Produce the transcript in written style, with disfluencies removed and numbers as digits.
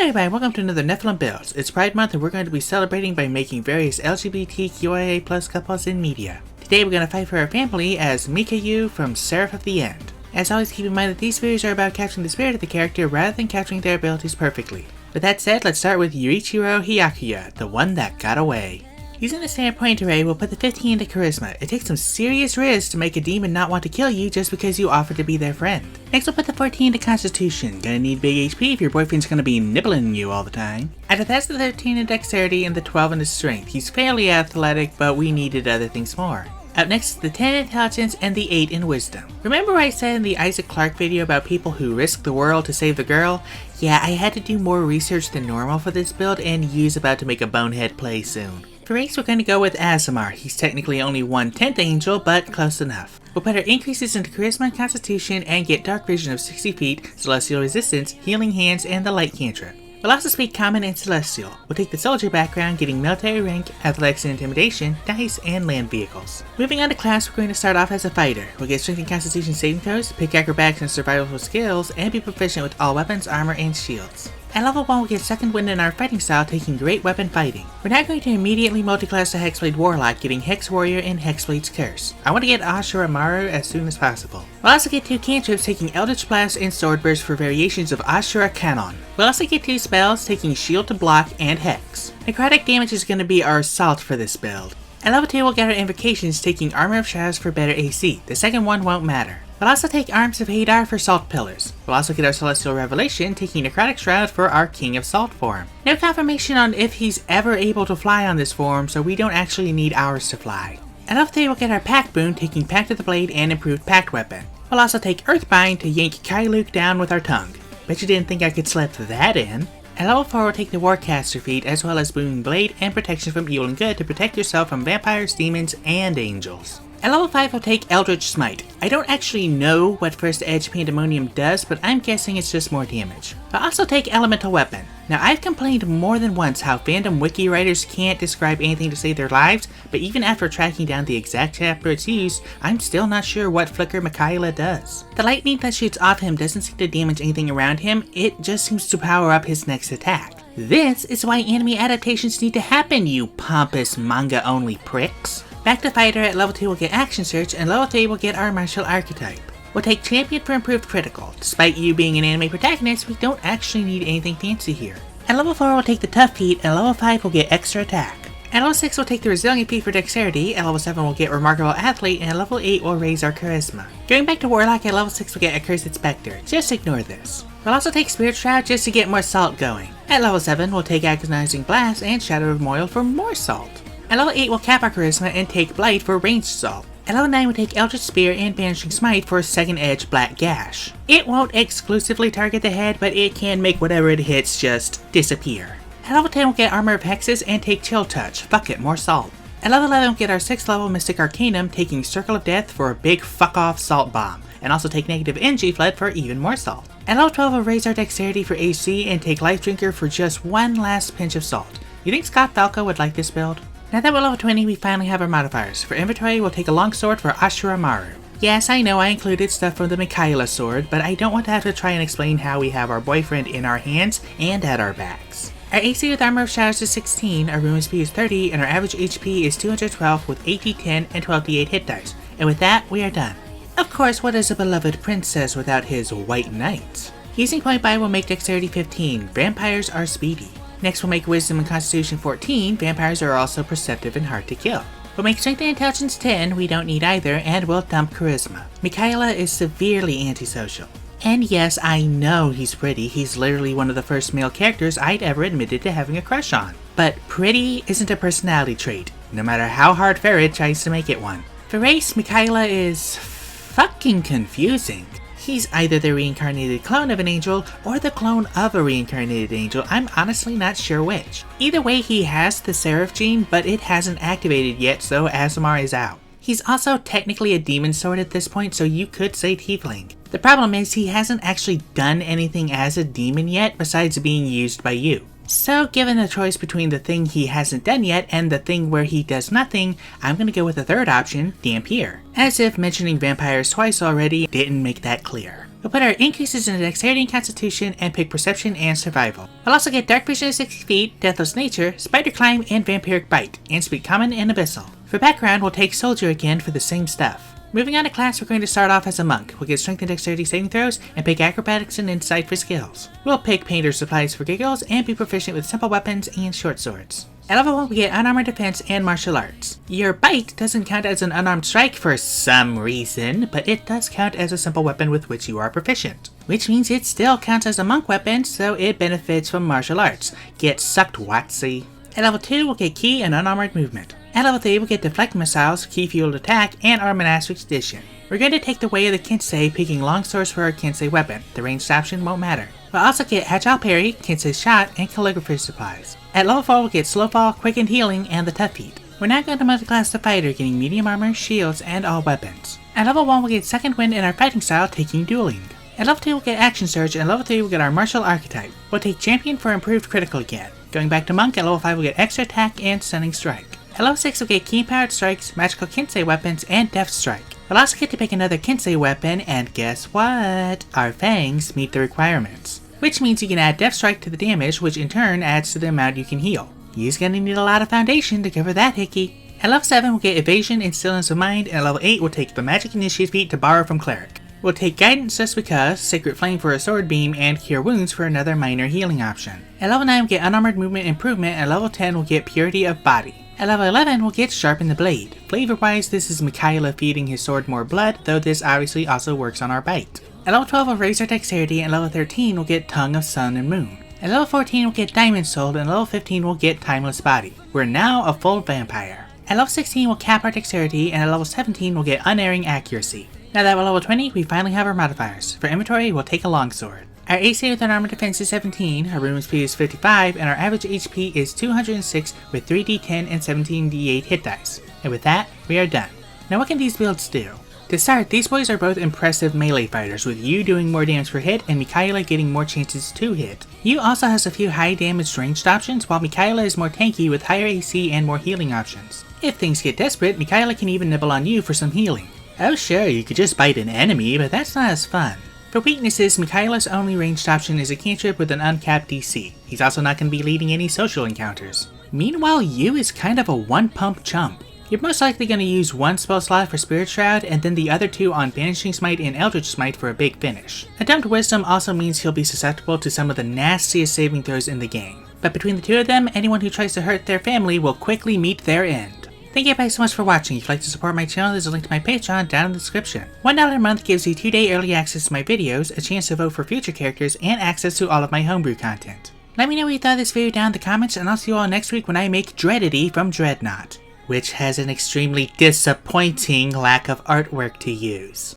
everybody, welcome to another Nephilim build. It's Pride Month and we're going to be celebrating by making various LGBTQIA+ couples in media. Today we're going to fight for our family as Mikayu from Seraph of the End. As always, keep in mind that these videos are about capturing the spirit of the character rather than capturing their abilities perfectly. With that said, let's start with Yuichiro Mikaela, the one that got away. Using the standard point array, we'll put the 15 into Charisma. It takes some serious risks to make a demon not want to kill you just because you offer to be their friend. Next, we'll put the 14 into Constitution. Gonna need big HP if your boyfriend's gonna be nibbling you all the time. After that's the 13 in Dexterity and the 12 in Strength. He's fairly athletic, but we needed other things more. Up next is the 10 in Intelligence and the 8 in Wisdom. Remember what I said in the Isaac Clarke video about people who risk the world to save the girl? Yeah, I had to do more research than normal for this build, and Yu's about to make a bonehead play soon. For race, we're going to go with Aasimar. He's technically only 1/10 angel, but close enough. We'll put our increases into Charisma and Constitution and get Dark Vision of 60 feet, Celestial Resistance, Healing Hands, and the Light Cantrip. We'll also speak Common and Celestial. We'll take the Soldier background, getting Military Rank, Athletics and Intimidation, Dice, and Land Vehicles. Moving on to class, we're going to start off as a fighter. We'll get Strength and Constitution saving throws, pick Acrobatics and Survival skills, and be proficient with all weapons, armor, and shields. At level 1, we'll get Second Wind in our fighting style, taking Great Weapon Fighting. We're now going to immediately multiclass to Hexblade Warlock, getting Hex Warrior and Hexblade's Curse. I want to get Ashura Maru as soon as possible. We'll also get 2 cantrips, taking Eldritch Blast and Sword Burst for variations of Ashura Canon. We'll also get 2 spells, taking Shield to Block and Hex. Necrotic damage is going to be our assault for this build. At level 2, we'll get our Invocations, taking Armor of Shadows for better AC. The second one won't matter. We'll also take Arms of Hadar for Salt Pillars. We'll also get our Celestial Revelation, taking Necrotic Shroud for our King of Salt form. No confirmation on if he's ever able to fly on this form, so we don't actually need ours to fly. At level 3, we'll get our Pact Boon, taking Pact of the Blade and Improved Pact Weapon. We'll also take Earthbind to yank Kyluke down with our tongue. Bet you didn't think I could slip that in. At level 4, we'll take the Warcaster feat, as well as Booming Blade and Protection from Evil and Good to protect yourself from vampires, demons, and angels. At level 5, we'll take Eldritch Smite. I don't actually know what First Edge Pandemonium does, but I'm guessing it's just more damage. We'll also take Elemental Weapon. Now, I've complained more than once how fandom wiki writers can't describe anything to save their lives, but even after tracking down the exact chapter it's used, I'm still not sure what Flicker Mikaela does. The lightning that shoots off him doesn't seem to damage anything around him, it just seems to power up his next attack. This is why anime adaptations need to happen, you pompous manga-only pricks. Back to Fighter, at level 2 we'll get Action Search, and level 3 we'll get our Martial Archetype. We'll take Champion for Improved Critical. Despite you being an anime protagonist, we don't actually need anything fancy here. At level 4 we'll take the Tough feat, and level 5 we'll get Extra Attack. At level 6 we'll take the Resilient feat for Dexterity, at level 7 we'll get Remarkable Athlete, and at level 8 we'll raise our Charisma. Going back to Warlock, at level 6 we'll get Accursed Spectre. Just ignore this. We'll also take Spirit Shroud just to get more salt going. At level 7 we'll take Agonizing Blast and Shadow of Moil for more salt. At level 8 we'll cap our Charisma and take Blight for ranged assault. At level 9 we'll take Eldritch Spear and Banishing Smite for Second Edge Black Gash. It won't exclusively target the head, but it can make whatever it hits just disappear. At level 10 we'll get Armor of Hexes and take Chill Touch. Fuck it, more salt. At level 11 we'll get our 6th level Mystic Arcanum, taking Circle of Death for a big fuck off salt bomb, and also take Negative Energy Flood for even more salt. At level 12 we'll raise our Dexterity for AC and take Life Drinker for just one last pinch of salt. You think Scott Falco would like this build? Now that we're level 20, we finally have our modifiers. For inventory, we'll take a longsword for Ashura Maru. Yes, I know I included stuff from the Mikaela sword, but I don't want to have to try and explain how we have our boyfriend in our hands and at our backs. Our AC with Armor of Shadows is 16, our movement speed is 30, and our average HP is 212 with 8d10 and 12d8 hit dice. And with that, we are done. Of course, what is a beloved princess without his white knight? Using point buy will make Dexterity 15, vampires are speedy. Next we'll make Wisdom and Constitution 14, vampires are also perceptive and hard to kill. We'll make Strength and Intelligence 10, we don't need either, and we'll dump Charisma. Mikaela is severely antisocial. And yes, I know he's pretty, he's literally one of the first male characters I'd ever admitted to having a crush on. But pretty isn't a personality trait, no matter how hard Farrad tries to make it one. For race, Mikaela is fucking confusing. He's either the reincarnated clone of an angel, or the clone of a reincarnated angel. I'm honestly not sure which. Either way, he has the Seraph gene, but it hasn't activated yet, so Aasimar is out. He's also technically a demon sword at this point, so you could say tiefling. The problem is he hasn't actually done anything as a demon yet, besides being used by you. So given the choice between the thing he hasn't done yet and the thing where he does nothing, I'm gonna go with the third option, Dampier. As if mentioning vampires twice already didn't make that clear. We'll put our increases in Dexterity and Constitution and pick Perception and Survival. We'll also get Dark Vision at 60 feet, Deathless Nature, Spider Climb, and Vampiric Bite, and Speak Common and Abyssal. For background, we'll take Soldier again for the same stuff. Moving on to class, we're going to start off as a monk. We'll get Strength and Dexterity saving throws, and pick Acrobatics and Insight for skills. We'll pick Painter's Supplies for giggles, and be proficient with simple weapons and short swords. At level 1, we get Unarmored Defense and Martial Arts. Your Bite doesn't count as an unarmed strike for some reason, but it does count as a simple weapon with which you are proficient. Which means it still counts as a monk weapon, so it benefits from Martial Arts. Get sucked, Watsy. At level 2, we'll get Ki and Unarmored Movement. At level 3, we'll get Deflect Missiles, Ki Fueled Attack, and Armored Asterisk Addition. We're going to take the way of the Kensei, picking Longswords for our Kensei weapon. The ranged option won't matter. We'll also get Agile Parry, Kensei Shot, and Calligraphy Supplies. At level 4, we'll get Slow Fall, Quickened Healing, and the Tough Heat. We're now going to multiclass the Fighter, getting Medium Armor, Shields, and all weapons. At level 1, we'll get Second Wind in our fighting style, taking Dueling. At level 2, we'll get Action Surge, and at level 3, we'll get our Martial Archetype. We'll take Champion for improved critical again. Going back to Monk, at level 5, we'll get Extra Attack and Stunning Strike. At level 6, we'll get Keen Powered Strikes, Magical Kensei Weapons, and Death Strike. We'll also get to pick another Kensei weapon, and guess what? Our Fangs meet the requirements. Which means you can add Death Strike to the damage, which in turn adds to the amount you can heal. You're gonna need a lot of foundation to cover that hickey. At level 7, we'll get Evasion and Stillness of Mind, and at level 8, we'll take the Magic Initiative feat to borrow from Cleric. We'll take Guidance just because, Sacred Flame for a Sword Beam, and Cure Wounds for another minor healing option. At level 9, we'll get Unarmored Movement Improvement, and at level 10, we'll get Purity of Body. At level 11, we'll get Sharpen the Blade. Flavor-wise, this is Mikaela feeding his sword more blood, though this obviously also works on our bite. At level 12, we'll raise our Dexterity, and at level 13, we'll get Tongue of Sun and Moon. At level 14, we'll get Diamond Soul, and at level 15, we'll get Timeless Body. We're now a full vampire. At level 16, we'll cap our Dexterity, and at level 17, we'll get Unerring Accuracy. Now that we're level 20, we finally have our modifiers. For inventory, we'll take a Longsword. Our AC with Unarmored Defense is 17, our Movement Speed is 55, and our average HP is 206 with 3d10 and 17d8 hit dice. And with that, we are done. Now what can these builds do? To start, these boys are both impressive melee fighters, with Yu doing more damage per hit and Mikaela getting more chances to hit. Yu also has a few high damage ranged options, while Mikaela is more tanky with higher AC and more healing options. If things get desperate, Mikaela can even nibble on Yu for some healing. Oh sure, you could just bite an enemy, but that's not as fun. For weaknesses, Mikaela's only ranged option is a cantrip with an uncapped DC. He's also not going to be leading any social encounters. Meanwhile, Yu is kind of a one-pump chump. You're most likely going to use one spell slot for Spirit Shroud, and then the other two on Banishing Smite and Eldritch Smite for a big finish. Adept Wisdom also means he'll be susceptible to some of the nastiest saving throws in the game. But between the two of them, anyone who tries to hurt their family will quickly meet their end. Thank you guys so much for watching. If you'd like to support my channel, there's a link to my Patreon down in the description. $1 a month gives you 2-day early access to my videos, a chance to vote for future characters, and access to all of my homebrew content. Let me know what you thought of this video down in the comments, and I'll see you all next week when I make Dreadity from Dreadnought, which has an extremely disappointing lack of artwork to use.